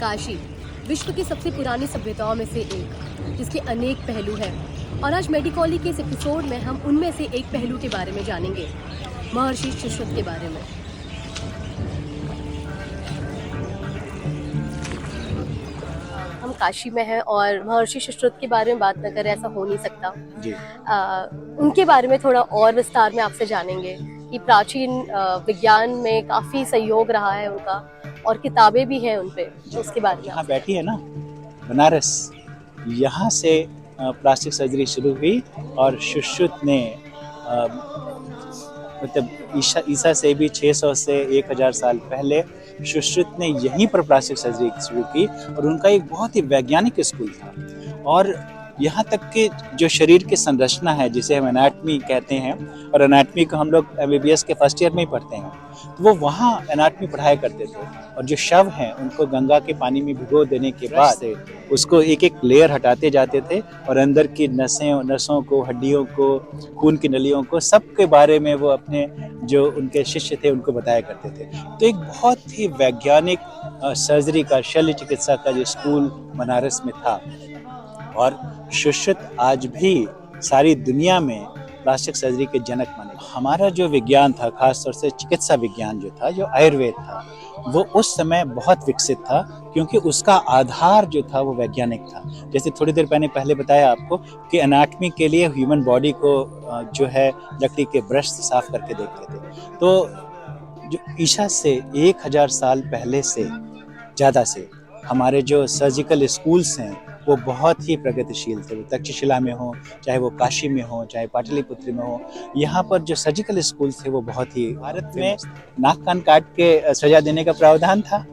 काशी विश्व की सबसे पुरानी सभ्यताओं में से एक, जिसके अनेक पहलू हैं। और आज मेडिकॉली के इस एपिसोड में हम उनमें से एक पहलू के बारे में जानेंगे, महर्षि सुश्रुत के बारे में। हम काशी में हैं और महर्षि सुश्रुत के बारे में बात न करें ऐसा हो नहीं सकता जी। उनके बारे में थोड़ा और विस्तार में आपसे जानेंगे कि प्राचीन विज्ञान में काफ़ी सहयोग रहा है उनका और किताबें भी हैं उन पे, तो उसके बारे में यहाँ बैठी है ना बनारस, यहाँ से प्लास्टिक सर्जरी शुरू हुई और सुश्रुत ने मतलब ईसा से भी 600 से 1000 साल पहले सुश्रुत ने यहीं पर प्लास्टिक सर्जरी शुरू की और उनका एक बहुत ही वैज्ञानिक स्कूल था। और यहाँ तक कि जो शरीर की संरचना है जिसे हम एनाटमी कहते हैं, और एनाटमी को हम लोग MBBS के फर्स्ट ईयर में ही पढ़ते हैं, तो वो वहाँ एनाटमी पढ़ाया करते थे। और जो शव हैं उनको गंगा के पानी में भिगो देने के बाद उसको एक एक लेयर हटाते जाते थे और अंदर की नसों को, हड्डियों को, खून की नलियों को, सब के बारे में वो अपने जो उनके शिष्य थे उनको बताया करते थे। तो एक बहुत ही वैज्ञानिक सर्जरी का, शल्य चिकित्सा का जो स्कूल बनारस में था। और सुश्रुत आज भी सारी दुनिया में प्लास्टिक सर्जरी के जनक माने। हमारा जो विज्ञान था, खासतौर से चिकित्सा विज्ञान जो था, जो आयुर्वेद था, वो उस समय बहुत विकसित था क्योंकि उसका आधार जो था वो वैज्ञानिक था। जैसे थोड़ी देर पहले बताया आपको कि एनाटमी के लिए ह्यूमन बॉडी को जो है लकड़ी के ब्रश से साफ करके देखते थे। तो जो ईसा से 1000 साल पहले से ज़्यादा से हमारे जो सर्जिकल स्कूल्स हैं वो बहुत ही प्रगतिशील थे। वो तक्षशिला में हो, चाहे वो काशी में हो, चाहे पाटलिपुत्र में हो, यहाँ पर जो सर्जिकल स्कूल थे वो बहुत ही। भारत में नाक कान काट के सजा देने का प्रावधान था,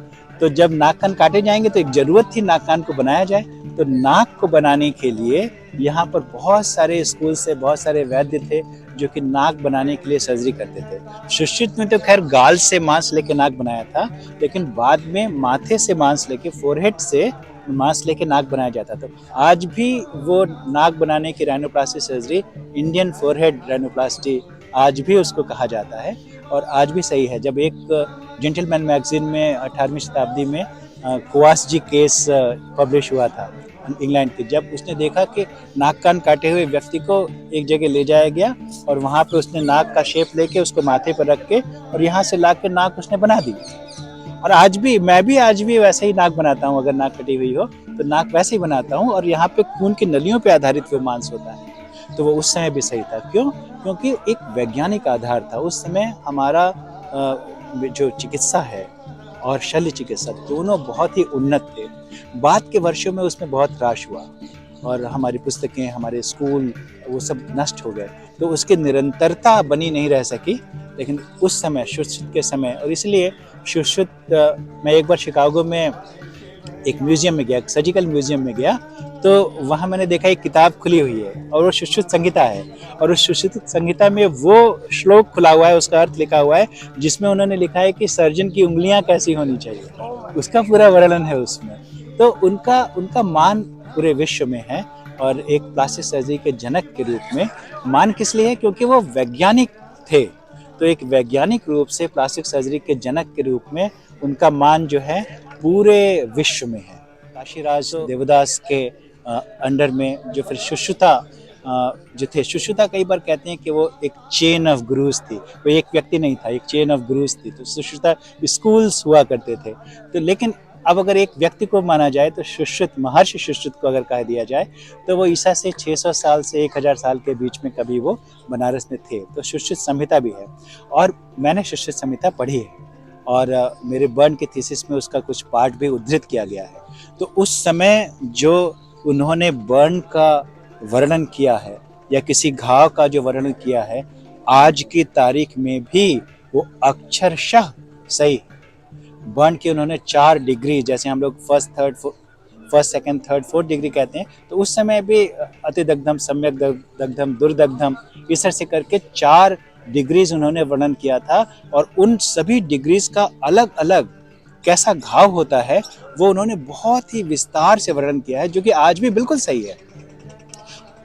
तो जब नाक कान काटे जाएंगे तो एक ज़रूरत थी नाक कान को बनाया जाए। तो नाक को बनाने के लिए यहाँ पर बहुत सारे स्कूल से बहुत सारे वैद्य थे जो कि नाक बनाने के लिए सर्जरी करते थे। सुश्रुत में तो खैर गाल से मांस लेके नाक बनाया था, लेकिन बाद में माथे से मांस लेके, फोरहेड से मांस लेके नाक बनाया जाता था। आज भी वो नाक बनाने की rhinoplasty surgery, Indian forehead rhinoplasty, आज भी उसको कहा जाता है और आज भी सही है। जब एक जेंटलमैन मैगजीन में 18वीं शताब्दी में कुवास जी केस पब्लिश हुआ था इंग्लैंड के, जब उसने देखा कि नाक कान काटे हुए व्यक्ति को एक जगह ले जाया गया और वहाँ पे उसने नाक का शेप लेके उसको माथे पर रख के और यहाँ से ला के नाक उसने बना दी। और आज भी मैं आज भी वैसे ही नाक बनाता हूँ, अगर नाक कटी हुई हो तो नाक वैसे ही बनाता हूँ और यहाँ पे खून की नलियों पे आधारित वो मांस होता है। तो वो उस समय भी सही था। क्यों? क्योंकि एक वैज्ञानिक आधार था। उस समय हमारा जो चिकित्सा है और शल्य चिकित्सा दोनों बहुत ही उन्नत थे। बाद के वर्षों में उसमें बहुत ह्रास हुआ और हमारी पुस्तकें, हमारे स्कूल, वो सब नष्ट हो गए, तो उसकी निरंतरता बनी नहीं रह सकी। लेकिन उस समय सुश्रुत के समय, और इसलिए सुश्रुत, मैं एक बार शिकागो में एक म्यूजियम में गया, सर्जिकल म्यूजियम में गया, तो वहाँ मैंने देखा एक किताब खुली हुई है और वो सुश्रुत संहिता है। और उस सुश्रुत संहिता में वो श्लोक खुला हुआ है, उसका अर्थ लिखा हुआ है, जिसमें उन्होंने लिखा है कि सर्जन की उंगलियां कैसी होनी चाहिए, उसका पूरा वर्णन है उसमें। तो उनका मान पूरे विश्व में है और एक प्लास्टिक सर्जरी के जनक के रूप में मान किस लिए है? क्योंकि वो वैज्ञानिक थे। तो एक वैज्ञानिक रूप से प्लास्टिक सर्जरी के जनक के रूप में उनका मान जो है पूरे विश्व में है। काशीराज देवदास के अंडर में जो फिर सुश्रुता जो थे, सुश्रुता कई बार कहते हैं कि वो एक चेन ऑफ गुरुज थी, वो एक व्यक्ति नहीं था, एक चेन ऑफ गुरुज थी। तो सुश्रुता स्कूल्स हुआ करते थे। तो लेकिन अब अगर एक व्यक्ति को माना जाए तो सुश्रुत, महर्षि सुश्रुत को अगर कह दिया जाए तो वो ईसा से 600 साल से 1000 साल के बीच में कभी वो बनारस में थे। तो सुश्रुत संहिता भी है और मैंने सुश्रुत संहिता पढ़ी है और मेरे बर्न की थीसिस में उसका कुछ पार्ट भी उद्धृत किया गया है। तो उस समय जो उन्होंने बर्न का वर्णन किया है या किसी घाव का जो वर्णन किया है, आज की तारीख में भी वो अक्षरशः सही। बर्न की उन्होंने 4 डिग्री, जैसे हम लोग first, second, third, fourth degree कहते हैं, तो उस समय भी अतिदग्धम, सम्यक दग्धम, दुर्दग्धम, इस तरह से करके 4 डिग्रीज उन्होंने वर्णन किया था। और उन सभी डिग्रीज का अलग अलग कैसा घाव होता है वो उन्होंने बहुत ही विस्तार से वर्णन किया है, जो कि आज भी बिल्कुल सही है।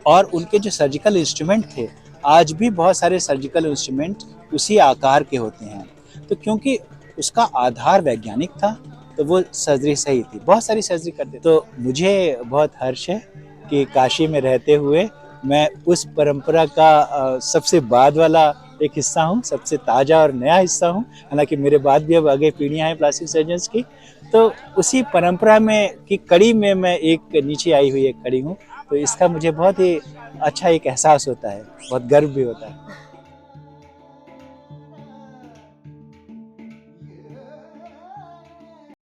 और उनके जो सर्जिकल इंस्ट्रूमेंट थे, आज भी बहुत सारे सर्जिकल इंस्ट्रूमेंट उसी आकार के होते हैं। तो क्योंकि उसका आधार वैज्ञानिक था तो वो सर्जरी सही थी। बहुत सारी सर्जरी करते, तो मुझे बहुत हर्ष है कि काशी में रहते हुए मैं उस परंपरा का सबसे बाद वाला एक हिस्सा हूँ, सबसे ताज़ा और नया हिस्सा हूँ। हालांकि मेरे बाद भी अब आगे पीढ़ियाँ हैं प्लास्टिक सर्जन्स की, तो उसी परंपरा में की कड़ी में मैं एक नीचे आई हुई एक कड़ी हूँ। तो इसका मुझे बहुत ही अच्छा एक एहसास होता है, बहुत गर्व भी होता है।